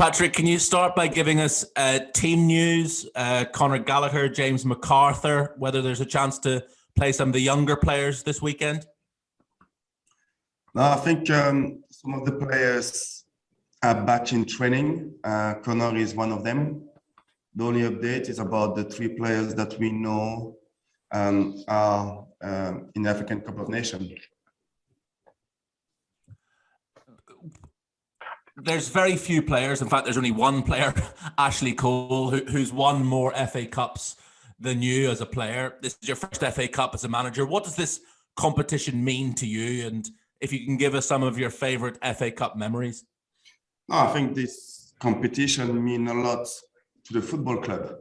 Patrick, can you start by giving us team news? Conor Gallagher, James MacArthur, whether there's a chance to play some of the younger players this weekend? No, I think some of the players are back in training. Conor is one of them. The only update is about the 3 players that we know are in the African Cup of Nations. There's very few players. In fact, there's only one player, Ashley Cole, who's won more FA Cups than you as a player. This is your first FA Cup as a manager. What does this competition mean to you? And if you can give us some of your favourite FA Cup memories. No, I think this competition means a lot to the football club.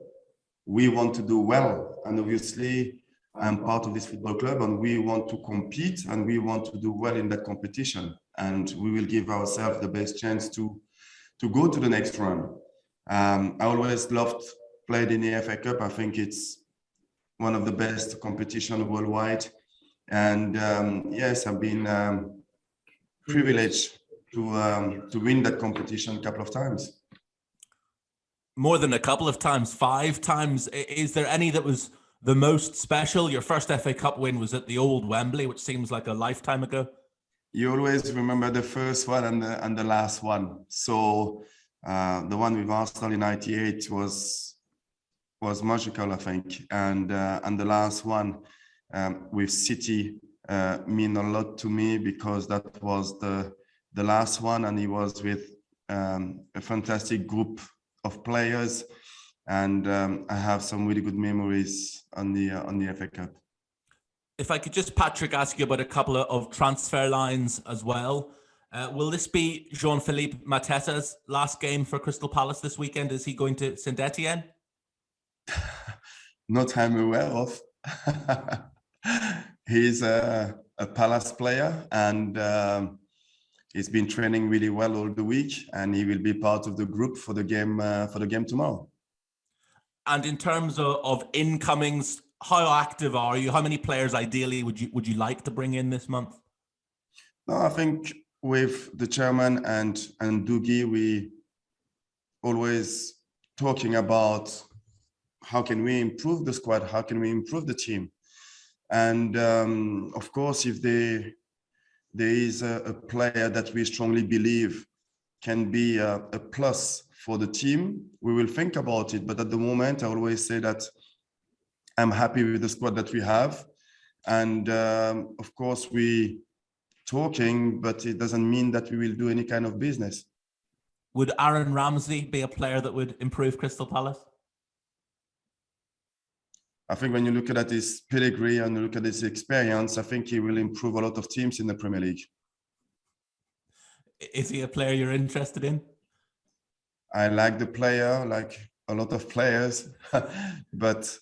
We want to do well, and obviously I'm part of this football club, and we want to compete and we want to do well in that competition, and we will give ourselves the best chance to go to the next round. I always loved playing in the FA Cup. I think it's one of the best competitions worldwide, and yes, I've been privileged to win that competition a couple of times. More than a couple of times, 5 times. Is there any that was the most special? Your first FA Cup win was at the old Wembley, which seems like a lifetime ago. You always remember the first one and the last one. So the one with Arsenal in '98 was magical, I think, and the last one with City mean a lot to me, because that was the last one, and it was with a fantastic group of players, and I have some really good memories on the FA Cup. If I could just, Patrick, ask you about a couple of transfer lines as well. Will this be Jean-Philippe Mateta's last game for Crystal Palace this weekend? Is he going to Saint Etienne? Not I'm aware of. He's a Palace player, and he's been training really well all the week, and he will be part of the group for the game tomorrow. And in terms of incomings, how active are you? How many players ideally would you like to bring in this month? No, I think with the chairman and Dougie, we always talking about how can we improve the squad, how can we improve the team, and of course, if there is a player that we strongly believe can be a plus for the team, we will think about it. But at the moment, I always say that I'm happy with the squad that we have, and of course we talking, but it doesn't mean that we will do any kind of business. Would Aaron Ramsey be a player that would improve Crystal Palace? I think when you look at his pedigree and you look at his experience, I think he will improve a lot of teams in the Premier League. Is he a player you're interested in? I like the player, like a lot of players, but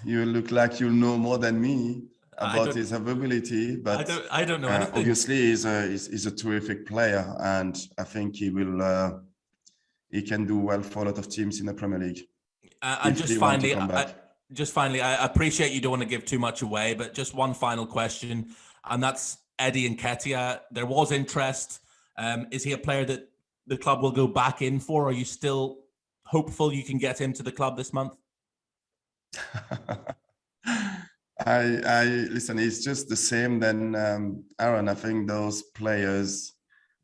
you look like you know more than me about his ability. But I don't know anything. Obviously, he's a terrific player, and I think he can do well for a lot of teams in the Premier League. And just finally, I appreciate you don't want to give too much away, but just one final question, and that's Eddie Nketiah. There was interest. Is he a player that the club will go back in for? Are you still hopeful you can get him to the club this month? I listen, it's just the same than Aaron. I think those players,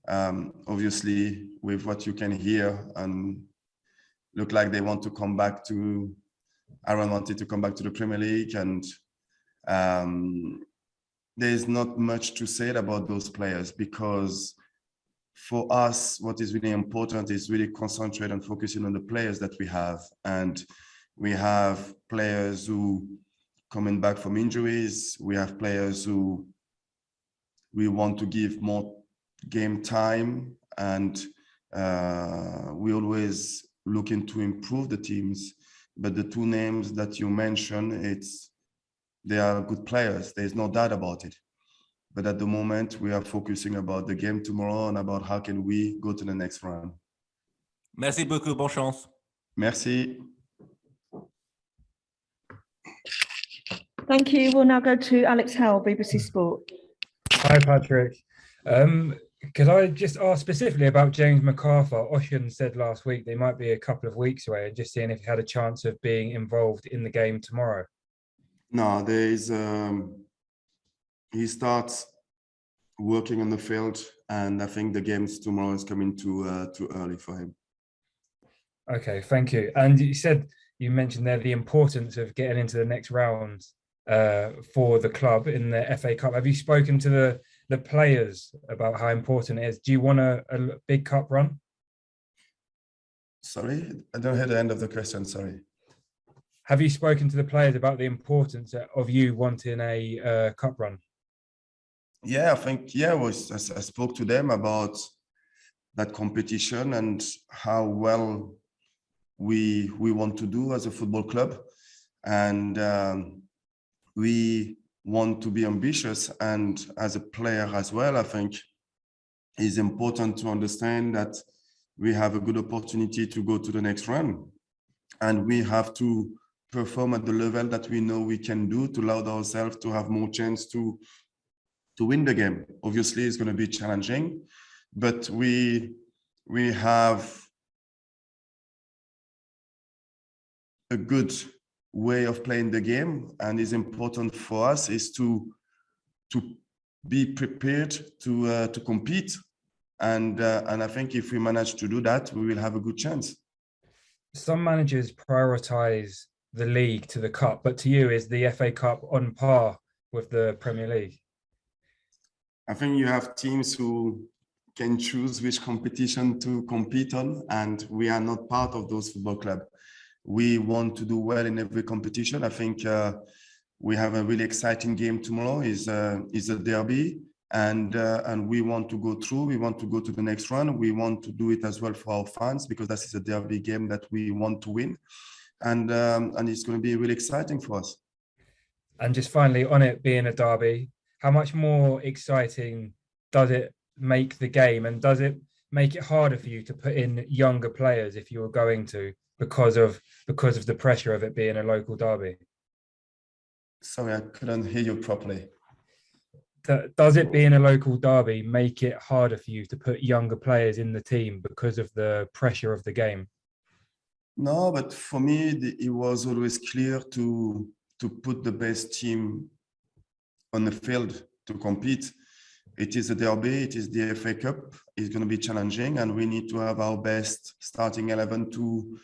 obviously, with what you can hear, and look like they want to come back to. Aaron wanted to come back to the Premier League, and there's not much to say about those players, because for us, what is really important is really concentrate and focusing on the players that we have. And we have players who coming back from injuries. We have players who we want to give more game time, and we always looking to improve the teams. But the 2 names that you mentioned, they are good players. There's no doubt about it. But at the moment, we are focusing about the game tomorrow and about how can we go to the next round. Merci beaucoup. Bonne chance. Merci. Thank you. We'll now go to Alex Howell, BBC Sport. Hi, Patrick. Could I just ask specifically about James MacArthur? Ocean said last week they might be a couple of weeks away, and just seeing if he had a chance of being involved in the game tomorrow. No, there is. He starts working on the field, and I think the games tomorrow is coming too early for him. Okay, thank you. And you mentioned there the importance of getting into the next round for the club in the FA Cup. Have you spoken to the players about how important it is? Do you want a big cup run? Sorry, I don't hear the end of the question. Sorry. Have you spoken to the players about the importance of you wanting a cup run? Yeah, I think I spoke to them about that competition and how well we want to do as a football club, and we want to be ambitious. And as a player as well, I think it's important to understand that we have a good opportunity to go to the next round, and we have to perform at the level that we know we can do to allow ourselves to have more chance to win the game. Obviously, it's going to be challenging, but we have a good way of playing the game, and it's important for us is to be prepared to compete, and I think if we manage to do that, we will have a good chance. Some managers prioritize the league to the cup, but to you, is the FA Cup on par with the Premier League? I think you have teams who can choose which competition to compete on, and we are not part of those football clubs. We want to do well in every competition. I think we have a really exciting game tomorrow. Is a derby, and we want to go through. We want to go to the next round. We want to do it as well for our fans, because this is a derby game that we want to win, and it's going to be really exciting for us. And just finally, on it being a derby, how much more exciting does it make the game, and does it make it harder for you to put in younger players if you were going to, because of the pressure of it being a local derby? Sorry, I couldn't hear you properly. Does it being a local derby make it harder for you to put younger players in the team because of the pressure of the game? No, but for me, it was always clear to put the best team on the field to compete. It is a derby, it is the FA Cup, it's going to be challenging, and we need to have our best starting 11 to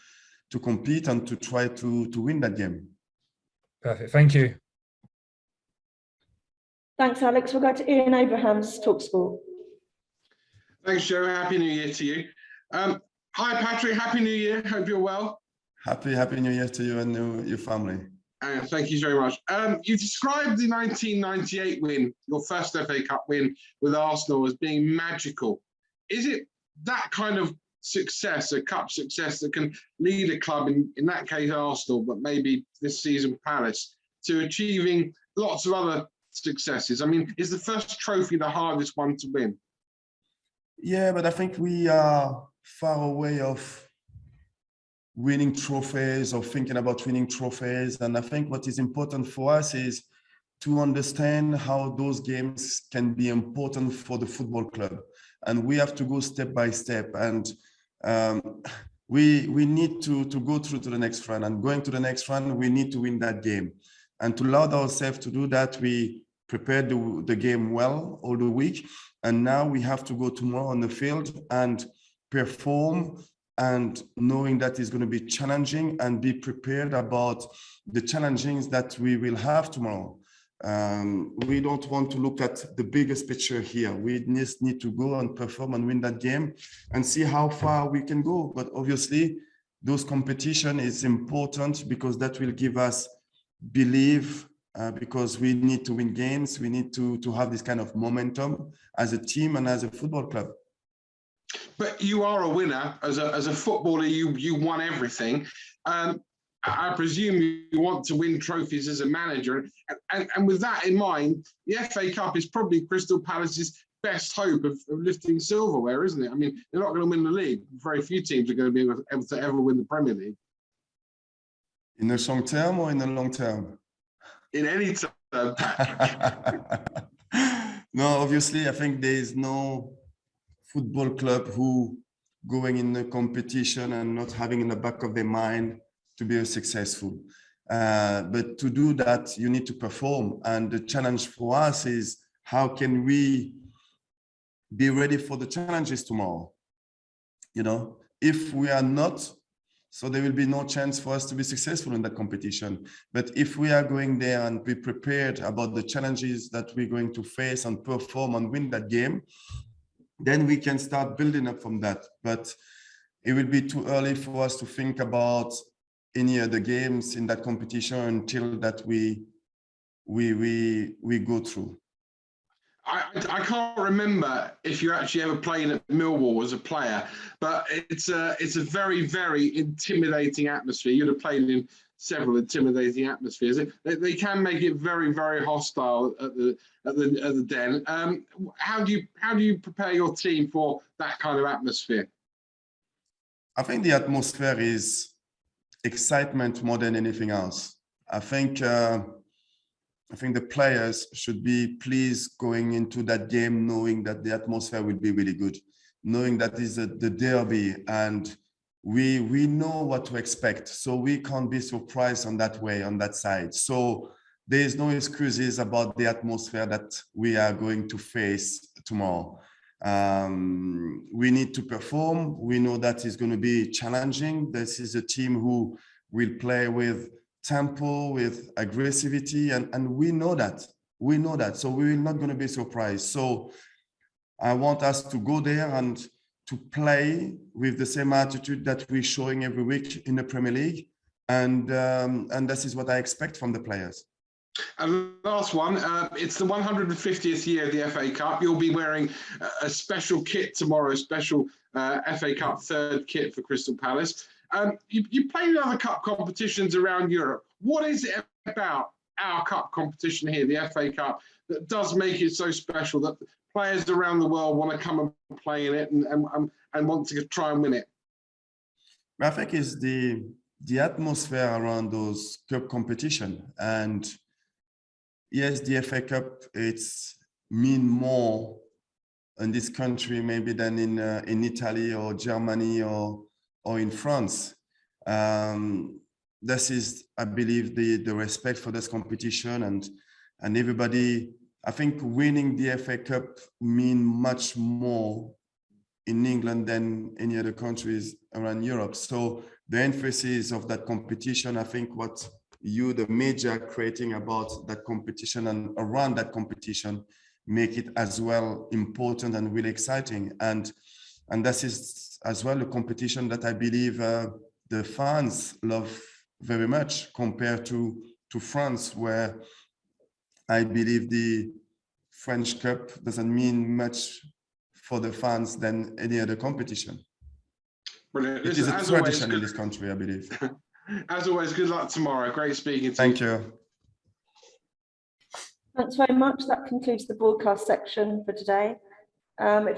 compete and to try to win that game. Perfect, thank you. Thanks, Alex. We'll go to Ian Abrahams, TalkSport. Thanks, Joe. Happy New Year to you. Hi, Patrick. Happy New Year. Hope you're well. Happy New Year to you and your family. Thank you very much. You described the 1998 win, your first FA Cup win with Arsenal, as being magical. Is it that kind of success, a cup success, that can lead a club, in that case Arsenal, but maybe this season Palace, to achieving lots of other successes? I mean, is the first trophy the hardest one to win? Yeah, but I think we are far away of winning trophies or thinking about winning trophies. And I think what is important for us is to understand how those games can be important for the football club. And we have to go step by step. And we need to go through to the next round. And going to the next round, we need to win that game. And to allow ourselves to do that, we prepared the game well all the week. And now we have to go tomorrow on the field and perform, and knowing that is going to be challenging, and be prepared about the challenges that we will have tomorrow. We don't want to look at the biggest picture here. We just need to go and perform and win that game and see how far we can go. But obviously, those competition is important, because that will give us belief, because we need to win games. We need to have this kind of momentum as a team and as a football club. But you are a winner. As a footballer, you won everything. I presume you want to win trophies as a manager. And with that in mind, the FA Cup is probably Crystal Palace's best hope of lifting silverware, isn't it? I mean, they're not going to win the league. Very few teams are going to be able to ever win the Premier League. In the short term or in the long term? In any term. No, obviously, I think there is no football club who going in the competition and not having in the back of their mind to be successful. But to do that, you need to perform. And the challenge for us is how can we be ready for the challenges tomorrow? You know, if we are not, so there will be no chance for us to be successful in that competition. But if we are going there and be prepared about the challenges that we're going to face and perform and win that game, then we can start building up from that. But it will be too early for us to think about any other games in that competition until that we go through. I can't remember if you actually ever played at Millwall as a player, but it's a very, very intimidating atmosphere. You'd have played in several intimidating atmospheres. They can make it very, very hostile at the Den. How do you prepare your team for that kind of atmosphere? I think the atmosphere is excitement more than anything else. I think the players should be pleased going into that game, knowing that the atmosphere will be really good, knowing that is the derby, and we know what to expect. So we can't be surprised on that way, on that side. So there is no excuses about the atmosphere that we are going to face tomorrow. We need to perform. We know that is going to be challenging. This is a team who will play with tempo, with aggressivity, and we know that. So we will not going to be surprised. So I want us to go there and to play with the same attitude that we're showing every week in the Premier League, and this is what I expect from the players. And last one, it's the 150th year of the FA Cup. You'll be wearing a special kit tomorrow, special FA Cup third kit for Crystal Palace. You play in other cup competitions around Europe. What is it about our cup competition here, the FA Cup, that does make it so special that players around the world want to come and play in it and want to try and win it? I think it's the atmosphere around those cup competition. And yes, the FA Cup, it's mean more in this country maybe than in Italy or Germany or in France. This is, I believe, the respect for this competition, and everybody. I think winning the FA Cup mean much more in England than any other countries around Europe. So the emphasis of that competition, I think what the media creating about that competition and around that competition make it as well important and really exciting. And this is as well a competition that I believe the fans love very much compared to France, where I believe the French Cup doesn't mean much for the fans than any other competition. Brilliant. It is a tradition in this country, I believe. As always, good luck tomorrow. Great speaking to you. Thank you. Thanks very much. That concludes the broadcast section for today. If